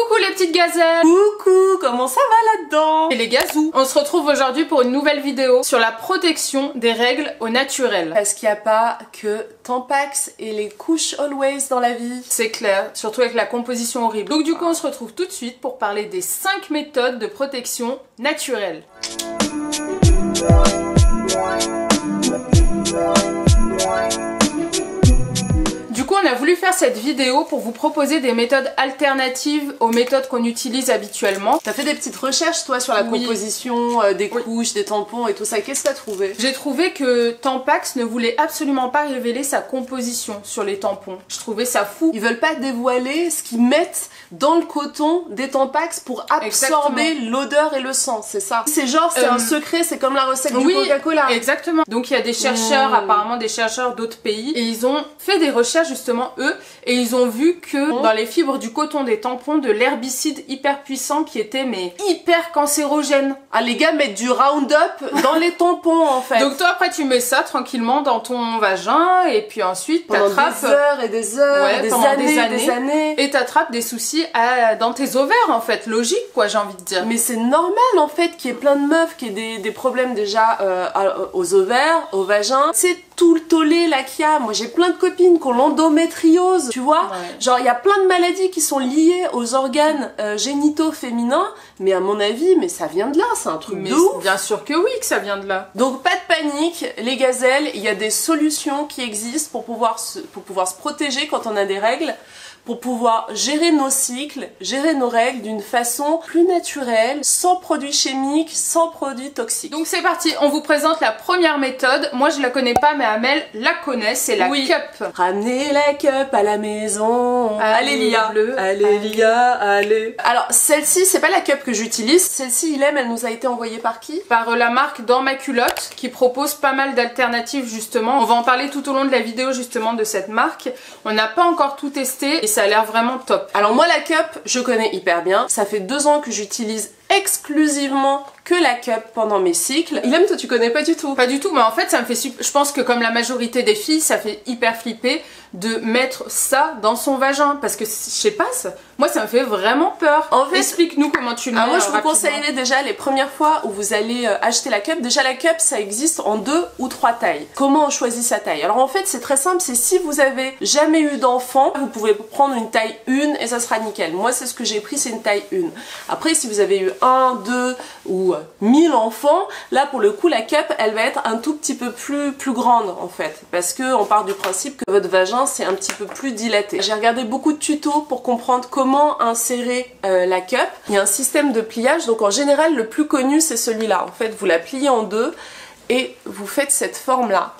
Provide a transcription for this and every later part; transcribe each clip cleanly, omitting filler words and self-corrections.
Coucou les petites gazelles. Coucou, comment ça va là-dedans? Et les gazous. On se retrouve aujourd'hui pour une nouvelle vidéo sur la protection des règles au naturel. Parce qu'il n'y a pas que Tampax et les couches Always dans la vie. C'est clair, surtout avec la composition horrible. Donc du coup on se retrouve tout de suite pour parler des 5 méthodes de protection naturelle. Du coup, on a voulu faire cette vidéo pour vous proposer des méthodes alternatives aux méthodes qu'on utilise habituellement. T'as fait des petites recherches toi sur la composition des couches, des tampons et tout ça, qu'est-ce que t'as trouvé? J'ai trouvé que Tampax ne voulait absolument pas révéler sa composition sur les tampons. Je trouvais ça fou. Ils veulent pas dévoiler ce qu'ils mettent dans le coton des Tampax pour absorber l'odeur et le sang, c'est ça? C'est genre, c'est un secret, c'est comme la recette du Coca-Cola. Exactement. Donc il y a des chercheurs, apparemment des chercheurs d'autres pays, et ils ont fait des recherches justement eux, et ils ont vu que dans les fibres du coton des tampons, de l'herbicide hyper puissant qui était mais hyper cancérogène. Ah, les gars mettent du Roundup dans les tampons en fait. Donc toi après tu mets ça tranquillement dans ton vagin, et puis ensuite t'attrapes des heures et des heures, des années, et t'attrapes des soucis dans tes ovaires en fait. Logique quoi, j'ai envie de dire. Mais c'est normal en fait qu'il y ait plein de meufs qui aient des problèmes déjà aux ovaires, au vagin. C'est tout le tollé là qu'il y a. Moi j'ai plein de copines qui ont l'endométriose, tu vois. Genre il y a plein de maladies qui sont liées aux organes génitaux féminins, mais à mon avis, mais ça vient de là, c'est un truc de ouf. Bien sûr que oui, que ça vient de là. Donc pas de panique, les gazelles, il y a des solutions qui existent pour pouvoir se protéger quand on a des règles, pour pouvoir gérer nos cycles, gérer nos règles d'une façon plus naturelle, sans produits chimiques, sans produits toxiques. Donc c'est parti, on vous présente la première méthode. Moi je la connais pas, mais Amel la connaît, c'est la cup. Ramenez la cup à la maison. Allez Lia. Allez Lia, allez. Alors celle-ci, c'est pas la cup que j'utilise. Celle-ci, elle nous a été envoyée par qui? Par la marque Dans ma culotte, qui propose pas mal d'alternatives justement. On va en parler tout au long de la vidéo justement de cette marque. On n'a pas encore tout testé et ça a l'air vraiment top. Alors moi la cup, je connais hyper bien. Ça fait 2 ans que j'utilise exclusivement que la cup pendant mes cycles. Ilham, toi tu connais pas du tout? Pas du tout, mais en fait ça me fait je pense que comme la majorité des filles, ça fait hyper flipper de mettre ça dans son vagin, parce que je sais pas, moi ça me fait vraiment peur. En fait, explique-nous comment tu le mets. Moi je vous conseillerais déjà les premières fois où vous allez acheter la cup. Déjà la cup ça existe en 2 ou 3 tailles. Comment on choisit sa taille? Alors en fait c'est très simple, c'est si vous avez jamais eu d'enfant, vous pouvez prendre une taille 1 et ça sera nickel. Moi c'est ce que j'ai pris, c'est une taille 1. Après si vous avez eu 1, 2 ou 1000 enfants, là pour le coup la cup elle va être un tout petit peu plus grande en fait, parce que on part du principe que votre vagin c'est un petit peu plus dilaté. J'ai regardé beaucoup de tutos pour comprendre comment insérer la cup. Il y a un système de pliage, donc en général le plus connu c'est celui-là. En fait vous la pliez en deux et vous faites cette forme là,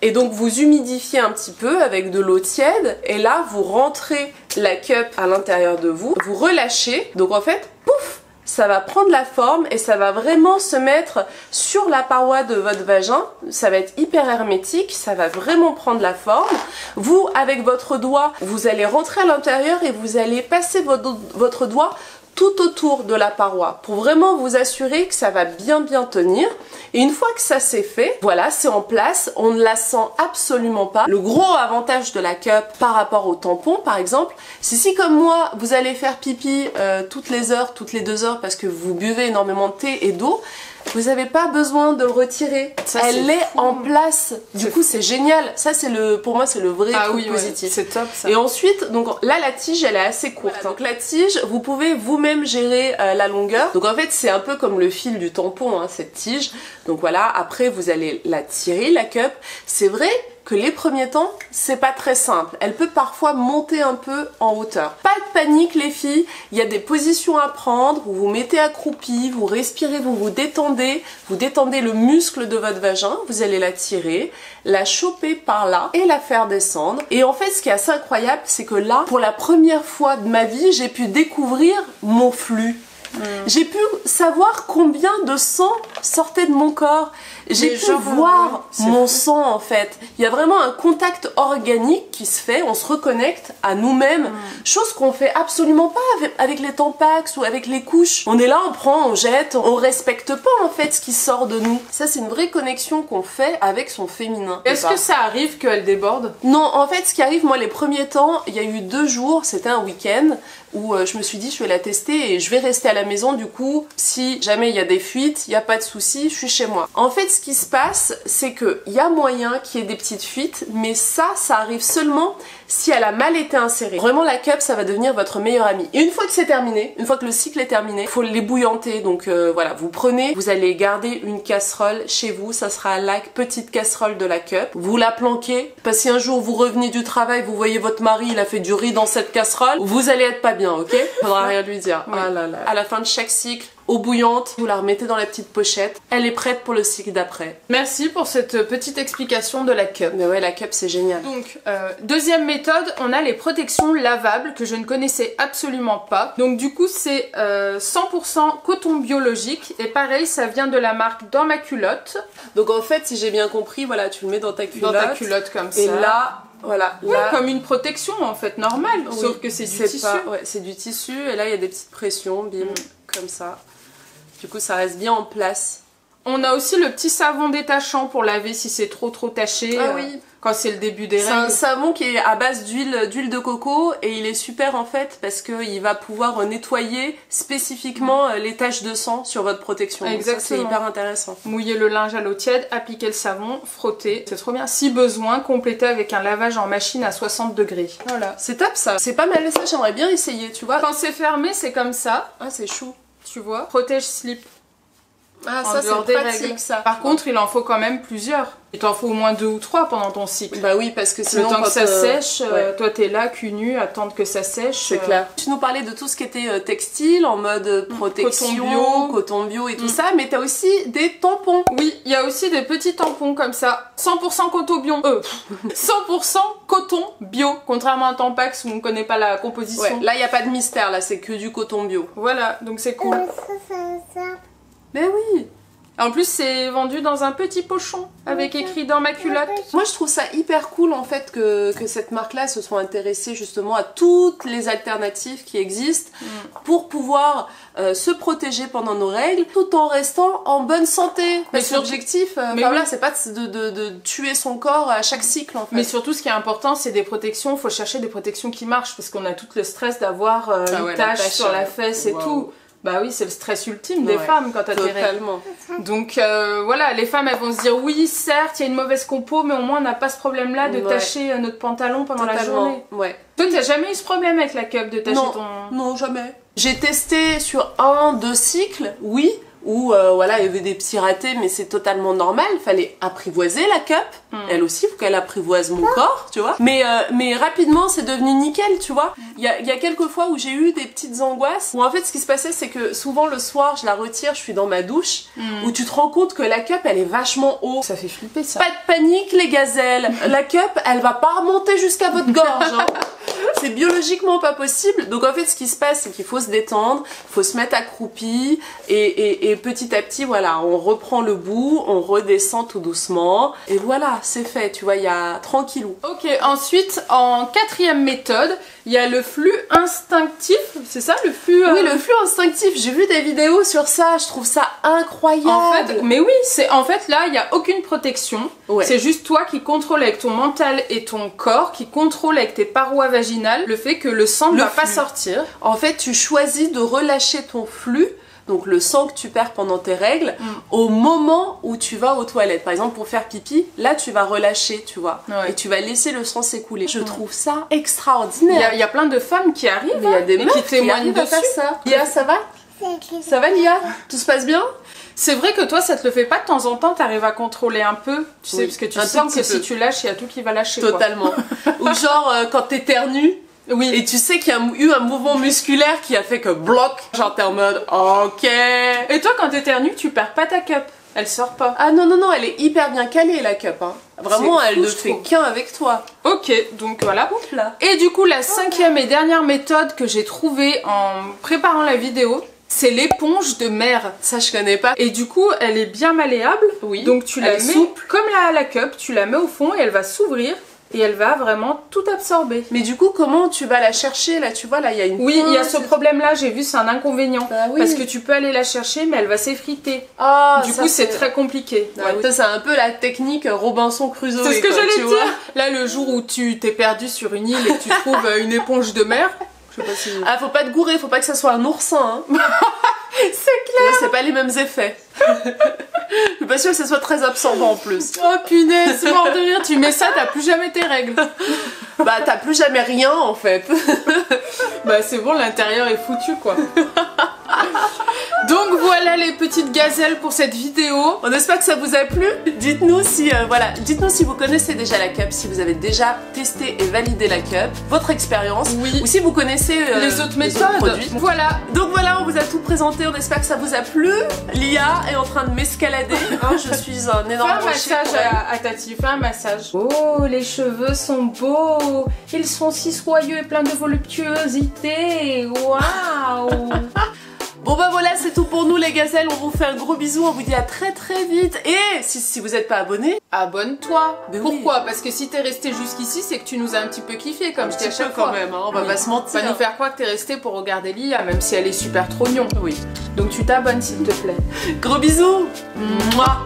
et donc vous humidifiez un petit peu avec de l'eau tiède, et là vous rentrez la cup à l'intérieur de vous, vous relâchez, donc en fait pouf, ça va prendre la forme et ça va vraiment se mettre sur la paroi de votre vagin. Ça va être hyper hermétique, ça va vraiment prendre la forme. Vous, avec votre doigt, vous allez rentrer à l'intérieur et vous allez passer votre doigt tout autour de la paroi pour vraiment vous assurer que ça va bien tenir. Et une fois que ça c'est fait, voilà, c'est en place, on ne la sent absolument pas. Le gros avantage de la cup par rapport au tampon par exemple, c'est si comme moi vous allez faire pipi toutes les heures, toutes les 2 heures parce que vous buvez énormément de thé et d'eau, vous n'avez pas besoin de le retirer. Elle est en place. Du coup, c'est génial. Ça, c'est pour moi, c'est le vrai truc positif. C'est top ça. Et ensuite, donc là, la tige, elle est assez courte. Voilà. Donc la tige, vous pouvez vous-même gérer la longueur. Donc en fait, c'est un peu comme le fil du tampon, hein, cette tige. Donc voilà, après, vous allez la tirer, la cup. C'est vrai que les premiers temps, c'est pas très simple. Elle peut parfois monter un peu en hauteur. Pas de panique les filles, il y a des positions à prendre, vous vous mettez accroupi, vous respirez, vous détendez le muscle de votre vagin, vous allez la tirer, la choper par là et la faire descendre. Et en fait, ce qui est assez incroyable, c'est que là, pour la première fois de ma vie, j'ai pu découvrir mon flux. J'ai pu savoir combien de sang sortait de mon corps. J'ai pu voir mon sang en fait. Il y a vraiment un contact organique qui se fait, on se reconnecte à nous-mêmes. Chose qu'on fait absolument pas avec les Tampax ou avec les couches. On est là, on prend, on jette, on respecte pas en fait ce qui sort de nous. Ça c'est une vraie connexion qu'on fait avec son féminin. Est-ce que ça arrive qu'elle déborde? Non, en fait ce qui arrive, moi les premiers temps, il y a eu 2 jours, c'était un week-end, où je me suis dit je vais la tester et je vais rester à la maison du coup. Si jamais il y a des fuites, il n'y a pas de souci, je suis chez moi. En fait, ce qui se passe, c'est que il y a moyen qu'il y ait des petites fuites, mais ça arrive seulement si elle a mal été insérée. Vraiment, la cup, ça va devenir votre meilleure amie. Et une fois que c'est terminé, une fois que le cycle est terminé, il faut les bouillanter. Donc voilà, vous prenez, vous allez garder une casserole chez vous, ça sera la petite casserole de la cup. Vous la planquez, parce que si un jour vous revenez du travail, vous voyez votre mari, il a fait du riz dans cette casserole, vous allez être pas bien, ok? Faudra rien lui dire. Oui. Ah là là. À la fin de chaque cycle, eau bouillante, vous la remettez dans la petite pochette. Elle est prête pour le cycle d'après. Merci pour cette petite explication de la cup. Mais ouais, la cup c'est génial. Donc, deuxième méthode, on a les protections lavables que je ne connaissais absolument pas. Donc du coup, c'est 100% coton biologique. Et pareil, ça vient de la marque Dans ma culotte. Donc en fait, si j'ai bien compris, voilà, tu le mets dans ta culotte. Dans ta culotte comme ça. Et là, voilà. Oui, là, comme une protection en fait, normale. oui, sauf que c'est du tissu. Ouais, c'est du tissu. Et là, il y a des petites pressions, bim, comme ça. Du coup, ça reste bien en place. On a aussi le petit savon détachant pour laver si c'est trop taché. Ah oui. Quand c'est le début des règles. C'est un savon qui est à base d'huile de coco et il est super en fait parce qu'il va pouvoir nettoyer spécifiquement les taches de sang sur votre protection. Exactement. Donc ça, c'est hyper intéressant. Mouiller le linge à l'eau tiède, appliquer le savon, frotter. C'est trop bien. Si besoin, compléter avec un lavage en machine à 60 degrés. Voilà. C'est top ça. C'est pas mal ça, j'aimerais bien essayer, tu vois. Quand c'est fermé, c'est comme ça. Ah, c'est chou. Tu vois. Protège slip. Ah, En ça dehors c'est des pratique règles. ça. Par contre, il en faut quand même plusieurs. Il t'en faut au moins 2 ou 3 pendant ton cycle. Bah oui, parce que sinon le temps quand que ça sèche, ouais. toi t'es là, cul nu, attendre que ça sèche. C'est clair. Tu nous parlais de tout ce qui était textile, en mode protection, coton bio et tout ça, mais t'as aussi des tampons. Oui, il y a aussi des petits tampons comme ça. 100% coton bio. 100% coton bio. Contrairement à Tampax où on connaît pas la composition. Ouais, là il n'y a pas de mystère, là c'est que du coton bio. Voilà, donc c'est cool. Mais oui. En plus, c'est vendu dans un petit pochon avec écrit Dans ma culotte. Moi, je trouve ça hyper cool en fait que cette marque-là se soit intéressée justement à toutes les alternatives qui existent pour pouvoir se protéger pendant nos règles tout en restant en bonne santé. Parce que l'objectif, voilà, c'est pas de tuer son corps à chaque cycle en fait. Mais surtout, ce qui est important, c'est des protections. Il faut chercher des protections qui marchent parce qu'on a tout le stress d'avoir une tache sur la fesse et tout. Bah oui, c'est le stress ultime des femmes quand t'as tes règles. Donc voilà, les femmes elles vont se dire oui, certes, il y a une mauvaise compo, mais au moins on n'a pas ce problème-là de tacher notre pantalon pendant la journée. Ouais. Toi, t'as jamais eu ce problème avec la cup de tacher ton... Non, jamais. J'ai testé sur 1-2 cycles, oui, où voilà, il y avait des petits ratés, mais c'est totalement normal. Fallait apprivoiser la cup. Elle aussi, faut qu'elle apprivoise mon corps, tu vois. Mais rapidement, c'est devenu nickel, tu vois. Il y a quelques fois où j'ai eu des petites angoisses. Où en fait, ce qui se passait, c'est que souvent le soir, je la retire, je suis dans ma douche, où tu te rends compte que la cup, elle est vachement haut. Ça fait flipper, ça. Pas de panique, les gazelles. La cup, elle va pas remonter jusqu'à votre gorge. Hein. C'est biologiquement pas possible. Donc en fait, ce qui se passe, c'est qu'il faut se détendre, faut se mettre accroupi et petit à petit, voilà, on reprend le bout, on redescend tout doucement et voilà, c'est fait. Tu vois, il y a tranquillou. Ok, ensuite, en 4e méthode, il y a le flux instinctif. C'est ça, le flux... Oui, le flux instinctif. J'ai vu des vidéos sur ça. Je trouve ça incroyable. En fait, mais oui, en fait là, il n'y a aucune protection. Ouais. C'est juste toi qui contrôle avec ton mental et ton corps, qui contrôle avec tes parois vaginales le fait que le sang ne va pas sortir. En fait, tu choisis de relâcher ton flux, donc le sang que tu perds pendant tes règles, au moment où tu vas aux toilettes. Par exemple, pour faire pipi, là tu vas relâcher, tu vois, et tu vas laisser le sang s'écouler. Je trouve ça extraordinaire. Il y a plein de femmes qui arrivent, il y a des meufs qui témoignent dessus. Ça. Lia, ça va? Ça va, Lia? Tout se passe bien? C'est vrai que toi, ça te le fait pas de temps en temps, t'arrives à contrôler un peu, tu sais, parce que tu sens que si tu lâches, il y a tout qui va lâcher. Totalement. Ou genre, quand t'éternues, oui. Et tu sais qu'il y a eu un mouvement musculaire qui a fait que bloc, genre t'es en mode ok. Et toi, quand t'éternues, tu perds pas ta cup. Elle sort pas. Ah non, elle est hyper bien calée la cup. Hein. Vraiment, elle ne fait qu'un avec toi. Ok, donc voilà. Et du coup, la 5e et dernière méthode que j'ai trouvée en préparant la vidéo, c'est l'éponge de mer. Ça, je connais pas. Et du coup, elle est bien malléable. Oui. Donc tu la mets souple. Comme la cup, tu la mets au fond et elle va s'ouvrir. Et elle va vraiment tout absorber. Mais du coup, comment tu vas la chercher là? Tu vois, là, il y a une... Oui, il y a ce problème-là, j'ai vu, c'est un inconvénient. Bah, oui. Parce que tu peux aller la chercher, mais elle va s'effriter. Ah, du coup, c'est très compliqué. Ouais, oui. Ça, c'est un peu la technique Robinson Crusoe. C'est ce que j'allais dire. Là, le jour où tu t'es perdu sur une île et que tu trouves une éponge de mer, Je sais pas si... Ah, faut pas te gourer, faut pas que ça soit un oursin. Hein. C'est clair. C'est pas les mêmes effets. Je suis pas sûre que ça soit très absorbant en plus. Oh punaise, mort de rire. Tu mets ça, t'as plus jamais tes règles. Bah t'as plus jamais rien en fait. Bah c'est bon, l'intérieur est foutu quoi. Donc voilà les petites gazelles pour cette vidéo. On espère que ça vous a plu. Dites-nous si voilà, dites-nous si vous connaissez déjà la cup, si vous avez déjà testé et validé la cup, votre expérience, oui, ou si vous connaissez les autres méthodes. Produits. Voilà. Donc voilà, on vous a tout présenté. On espère que ça vous a plu. Lia est en train de m'escalader. Hein, je suis un énorme rocher. Fais un massage à Tati. Fais un massage. Oh, les cheveux sont beaux. Ils sont si soyeux et pleins de voluptuosité. Waouh. Bon bah voilà, c'est tout pour nous les gazelles, on vous fait un gros bisou, on vous dit à très très vite. Et si vous n'êtes pas abonné, abonne-toi. Pourquoi? Oui. Parce que si t'es resté jusqu'ici, c'est que tu nous as un petit peu kiffé, comme je dis à chaque quand fois. même, hein, on va pas se mentir. Pas nous faire croire que t'es resté pour regarder Lia, même si elle est super trognon. Oui. Donc tu t'abonnes s'il te plaît. Gros bisous. Mouah.